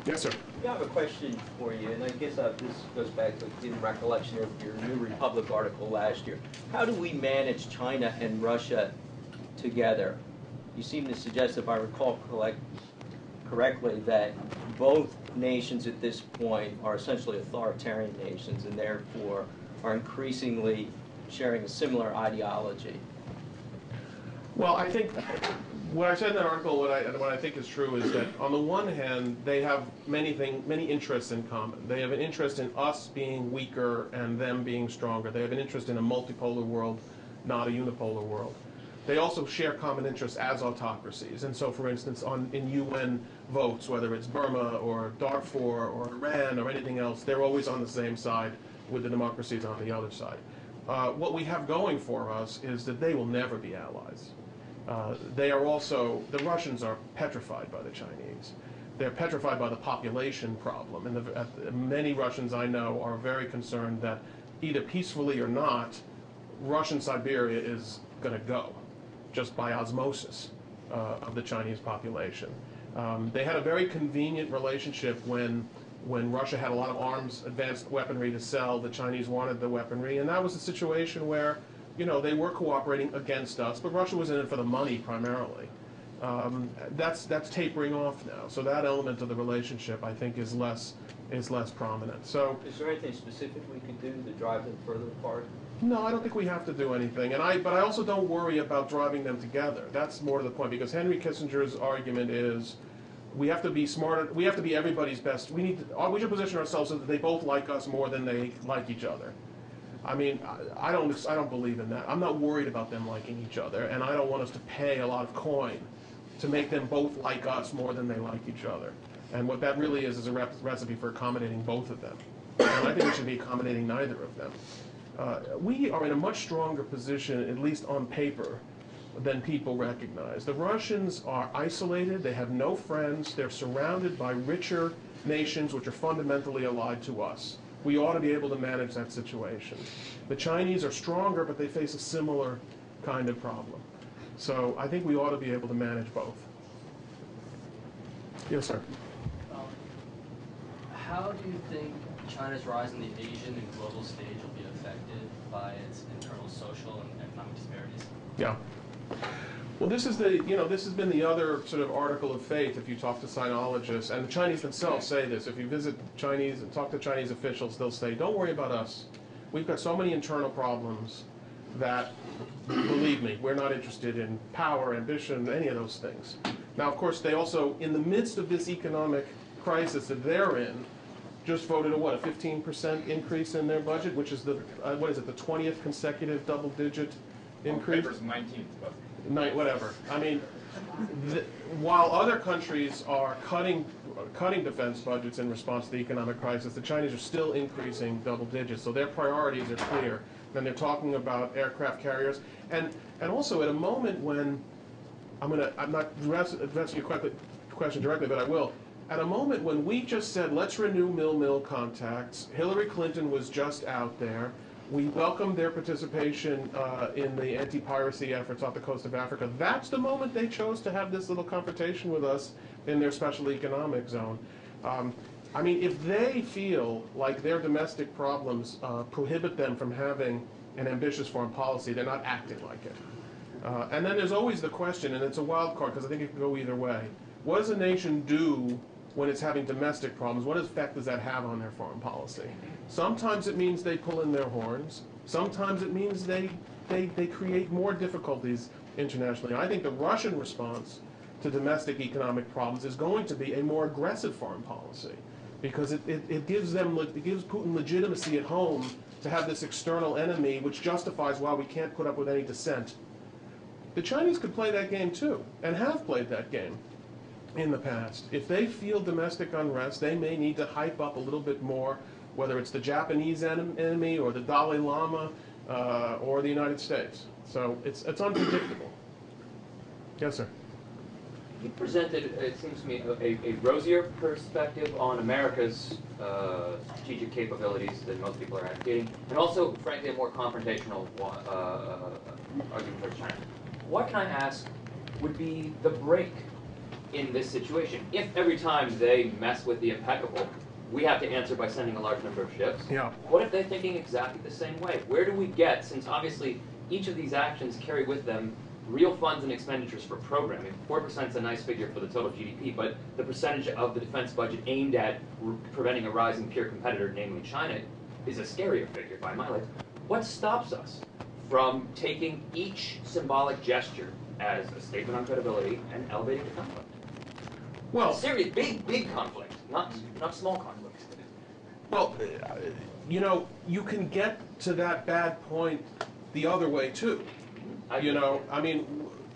Yes, sir. Yeah, I have a question for you, and I guess this goes back to in recollection of your New Republic article last year. How do we manage China and Russia together? You seem to suggest, if I recall correctly, that both nations at this point are essentially authoritarian nations and therefore are increasingly sharing a similar ideology. Well, I think what I said in that article, what I think is true is that on the one hand, they have many interests in common. They have an interest in us being weaker and them being stronger. They have an interest in a multipolar world, not a unipolar world. They also share common interests as autocracies. And so, for instance, in UN votes, whether it's Burma or Darfur or Iran or anything else, they're always on the same side with the democracies on the other side. What we have going for us is that they will never be allies. The Russians are petrified by the Chinese. They're petrified by the population problem. And many Russians I know are very concerned that either peacefully or not, Russian Siberia is going to go, just by osmosis of the Chinese population. They had a very convenient relationship when Russia had a lot of arms, advanced weaponry to sell. The Chinese wanted the weaponry, and that was a situation where, you know, they were cooperating against us, but Russia was in it for the money primarily. That's tapering off now. So that element of the relationship, I think, is less prominent. So, is there anything specific we could do to drive them further apart? No, I don't think we have to do anything. But I also don't worry about driving them together. That's more to the point, because Henry Kissinger's argument is we have to be smarter. We have to be everybody's best. We should position ourselves so that they both like us more than they like each other. I mean, I don't believe in that. I'm not worried about them liking each other, and I don't want us to pay a lot of coin to make them both like us more than they like each other. And what that really is a recipe for accommodating both of them. And I think we should be accommodating neither of them. We are in a much stronger position, at least on paper, than people recognize. The Russians are isolated. They have no friends. They're surrounded by richer nations which are fundamentally allied to us. We ought to be able to manage that situation. The Chinese are stronger, but they face a similar kind of problem. So I think we ought to be able to manage both. Yes, sir. How do you think China's rise in the Asian and global stage will be affected by its internal social and economic disparities? Yeah. Well, this is the, this has been the other sort of article of faith if you talk to sinologists, and the Chinese themselves say this. If you visit Chinese and talk to Chinese officials, they'll say, don't worry about us. We've got so many internal problems that, believe me, we're not interested in power, ambition, any of those things. Now, of course, they also, in the midst of this economic crisis that they're in, just voted a 15% increase in their budget, which is the, the 20th consecutive double-digit increase? Paper's 19th, but... Whatever. I mean, while other countries are cutting defense budgets in response to the economic crisis, the Chinese are still increasing double digits. So their priorities are clear. And they're talking about aircraft carriers, and also at a moment when I'm not addressing your question directly, but I will. At a moment when we just said, let's renew mil-mil contacts, Hillary Clinton was just out there. We welcomed their participation in the anti-piracy efforts off the coast of Africa. That's the moment they chose to have this little confrontation with us in their special economic zone. I mean, if they feel like their domestic problems prohibit them from having an ambitious foreign policy, they're not acting like it. And then there's always the question, and it's a wild card because I think it can go either way. What does a nation do when it's having domestic problems? What effect does that have on their foreign policy? Sometimes it means they pull in their horns. Sometimes it means they create more difficulties internationally. I think the Russian response to domestic economic problems is going to be a more aggressive foreign policy because it gives Putin legitimacy at home to have this external enemy which justifies why we can't put up with any dissent. The Chinese could play that game too, and have played that game in the past. If they feel domestic unrest, they may need to hype up a little bit more, whether it's the Japanese enemy or the Dalai Lama or the United States. So it's unpredictable. Yes, sir. You presented, it seems to me, a rosier perspective on America's strategic capabilities than most people are advocating, and also, frankly, a more confrontational argument towards China. What can I ask would be the break in this situation? If every time they mess with the impeccable, we have to answer by sending a large number of ships, what if they're thinking exactly the same way? Where do we get, since obviously each of these actions carry with them real funds and expenditures for programming. 4% is a nice figure for the total GDP, but the percentage of the defense budget aimed at preventing a rising peer competitor, namely China, is a scarier figure by my life. What stops us from taking each symbolic gesture as a statement on credibility and elevating the conflict? Well, serious, big conflict, not small conflict. Well, you can get to that bad point the other way too. I mean,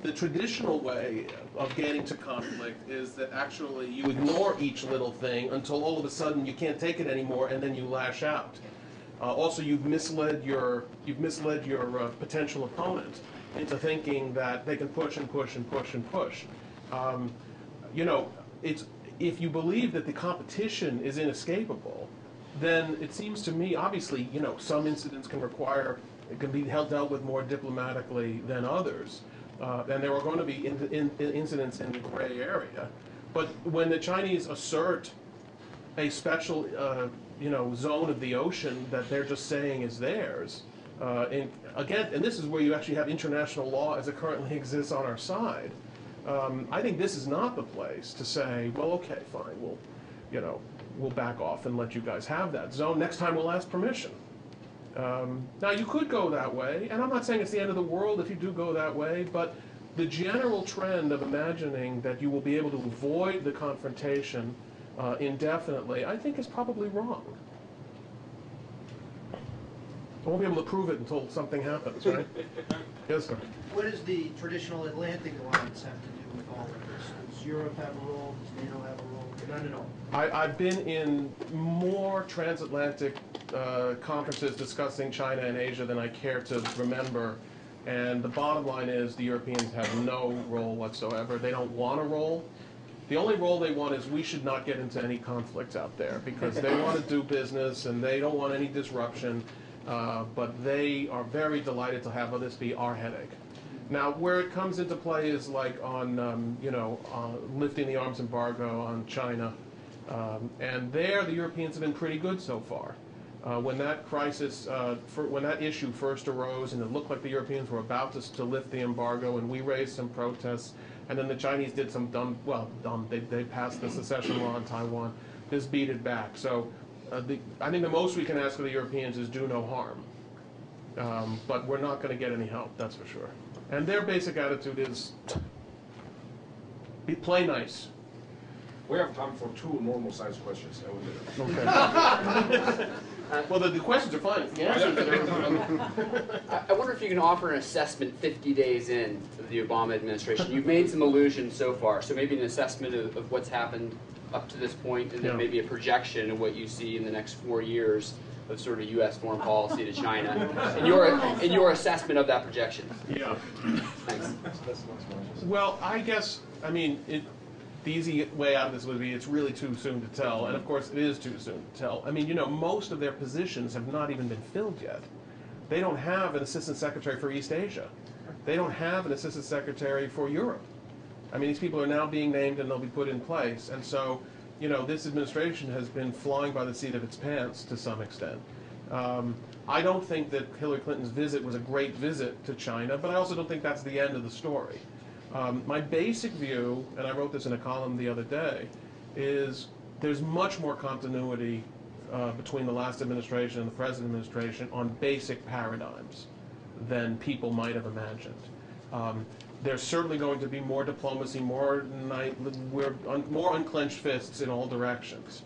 the traditional way of getting to conflict is that actually you ignore each little thing until all of a sudden you can't take it anymore, and then you lash out. Also, you've misled your potential opponent into thinking that they can push and push and push and push. If you believe that the competition is inescapable, then it seems to me, obviously, some incidents can be dealt with more diplomatically than others, and there are going to be incidents in the gray area. But when the Chinese assert a special, zone of the ocean that they're just saying is theirs, and this is where you actually have international law as it currently exists on our side. I think this is not the place to say, well, okay, fine, we'll back off and let you guys have that zone. Next time we'll ask permission. Now, you could go that way, and I'm not saying it's the end of the world if you do go that way, but the general trend of imagining that you will be able to avoid the confrontation indefinitely, I think is probably wrong. I won't be able to prove it until something happens, right? Yes, sir. What does the traditional Atlantic alliance have to do with all of this? Does Europe have a role? Does NATO have a role? None at all. I've been in more transatlantic conferences discussing China and Asia than I care to remember, and the bottom line is the Europeans have no role whatsoever. They don't want a role. The only role they want is we should not get into any conflicts out there because they want to do business and they don't want any disruption, but they are very delighted to have this be our headache. Now, where it comes into play is like on, lifting the arms embargo on China, and there the Europeans have been pretty good so far. When that crisis, when that issue first arose, and it looked like the Europeans were about to lift the embargo, and we raised some protests, and then the Chinese did some they passed the secession law on Taiwan. This beat it back. So I think the most we can ask of the Europeans is do no harm. But we're not going to get any help, that's for sure. And their basic attitude is play nice. We have time for 2 normal-sized questions. Okay. Well, the questions are fine. The answers I wonder if you can offer an assessment 50 days in of the Obama administration. You've made some allusions so far, so maybe an assessment of what's happened up to this point, and then maybe a projection of what you see in the next 4 years of sort of U.S. foreign policy to China, and your assessment of that projection. Yeah. Thanks. Well, I guess, I mean, the easy way out of this would be it's really too soon to tell, and of course it is too soon to tell. I mean, you know, most of their positions have not even been filled yet. They don't have an assistant secretary for East Asia. They don't have an assistant secretary for Europe. I mean, these people are now being named and they'll be put in place, and so, you know, this administration has been flying by the seat of its pants to some extent. I don't think that Hillary Clinton's visit was a great visit to China, but I also don't think that's the end of the story. My basic view, and I wrote this in a column the other day, is there's much more continuity between the last administration and the present administration on basic paradigms than people might have imagined. There's certainly going to be more diplomacy, more unclenched fists in all directions.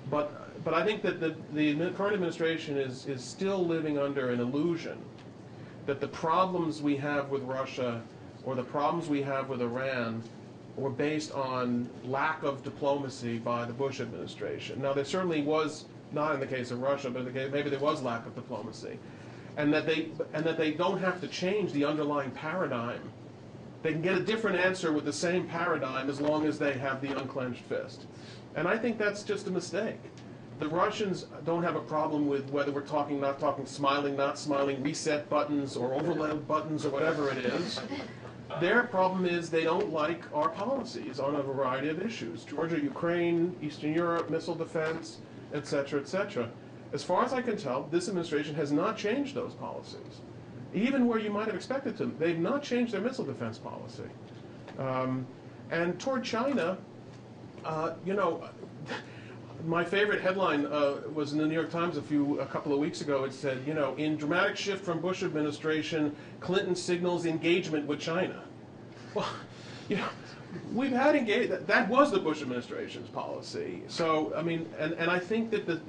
But I think that the current administration is still living under an illusion that the problems we have with Russia or the problems we have with Iran were based on lack of diplomacy by the Bush administration. Now, there certainly was, not in the case of Russia, but maybe there was lack of diplomacy. And that they don't have to change the underlying paradigm. They can get a different answer with the same paradigm as long as they have the unclenched fist. And I think that's just a mistake. The Russians don't have a problem with whether we're talking, not talking, smiling, not smiling, reset buttons or overlay buttons or whatever it is. Their problem is they don't like our policies on a variety of issues. Georgia, Ukraine, Eastern Europe, missile defense, et cetera, et cetera. As far as I can tell, this administration has not changed those policies. Even where you might have expected to, they've not changed their missile defense policy. And toward China, you know, my favorite headline was in the New York Times a couple of weeks ago. It said, you know, in dramatic shift from Bush administration, Clinton signals engagement with China. Well, you know, we've had engagement. That was the Bush administration's policy. So, I mean, and I think that the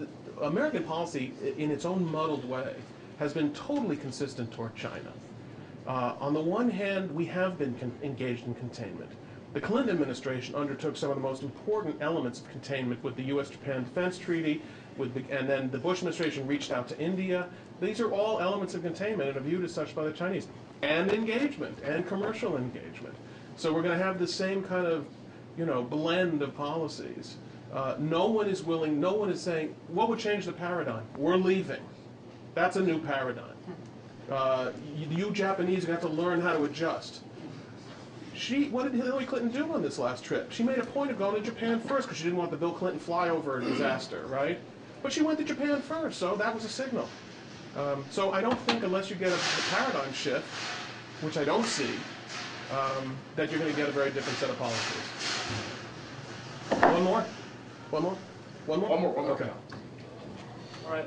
American policy, in its own muddled way, has been totally consistent toward China. On the one hand, we have been engaged in containment. The Clinton administration undertook some of the most important elements of containment with the U.S.-Japan Defense Treaty, and then the Bush administration reached out to India. These are all elements of containment and are viewed as such by the Chinese. And engagement, and commercial engagement. So we're going to have the same kind of, you know, blend of policies. No one is willing, no one is saying, what would change the paradigm? We're leaving. That's a new paradigm. You Japanese are going to have to learn how to adjust. What did Hillary Clinton do on this last trip? She made a point of going to Japan first because she didn't want the Bill Clinton flyover disaster, right? But she went to Japan first, so that was a signal. So I don't think unless you get a paradigm shift, which I don't see, that you're going to get a very different set of policies. One more? One more? One more? One more. Okay. All right.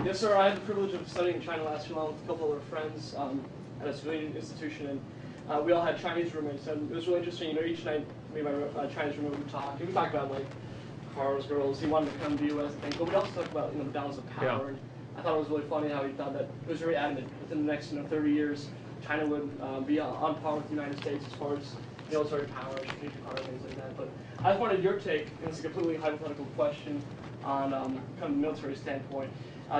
Yes, sir. I had the privilege of studying China last year along with a couple of friends at a civilian institution, and we all had Chinese roommates, and it was really interesting. You know, each night me and my Chinese roommate would talk, and we talked about like cars, girls. He wanted to come to the U.S. and things, but we also talked about, you know, the balance of power. Yeah. And I thought it was really funny how he thought that it was very adamant within the next 30 years, China would be on par with the United States as far as military power, strategic power, things like that. But I just wanted your take, and it's a completely hypothetical question, on kind of a military standpoint.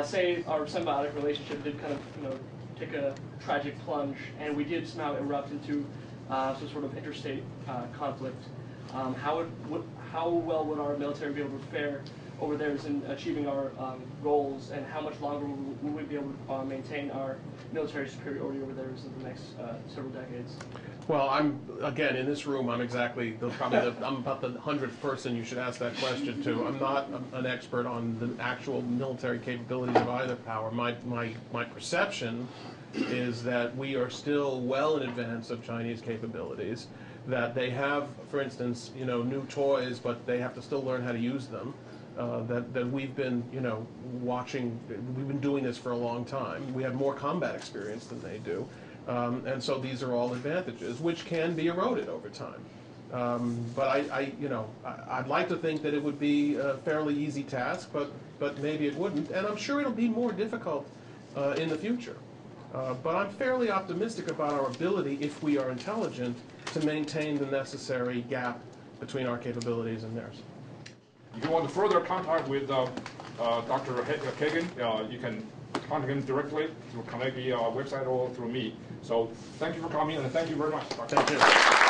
Say our symbiotic relationship did kind of, take a tragic plunge, and we did somehow erupt into some sort of interstate conflict. How well would our military be able to fare over there in achieving our goals, and how much longer will we be able to maintain our military superiority over there in the next several decades? Well, again, in this room, I'm I'm about the 100th person you should ask that question to. I'm not an expert on the actual military capabilities of either power. My perception is that we are still well in advance of Chinese capabilities, that they have, for instance, new toys, but they have to still learn how to use them. That we've been, watching, we've been doing this for a long time. We have more combat experience than they do. And so these are all advantages, which can be eroded over time. But I'd like to think that it would be a fairly easy task, but maybe it wouldn't. And I'm sure it'll be more difficult in the future. But I'm fairly optimistic about our ability, if we are intelligent, to maintain the necessary gap between our capabilities and theirs. If you want further contact with Dr. Kagan, you can contact him directly through Carnegie website or through me. So thank you for coming, and thank you very much, Dr. Thank you.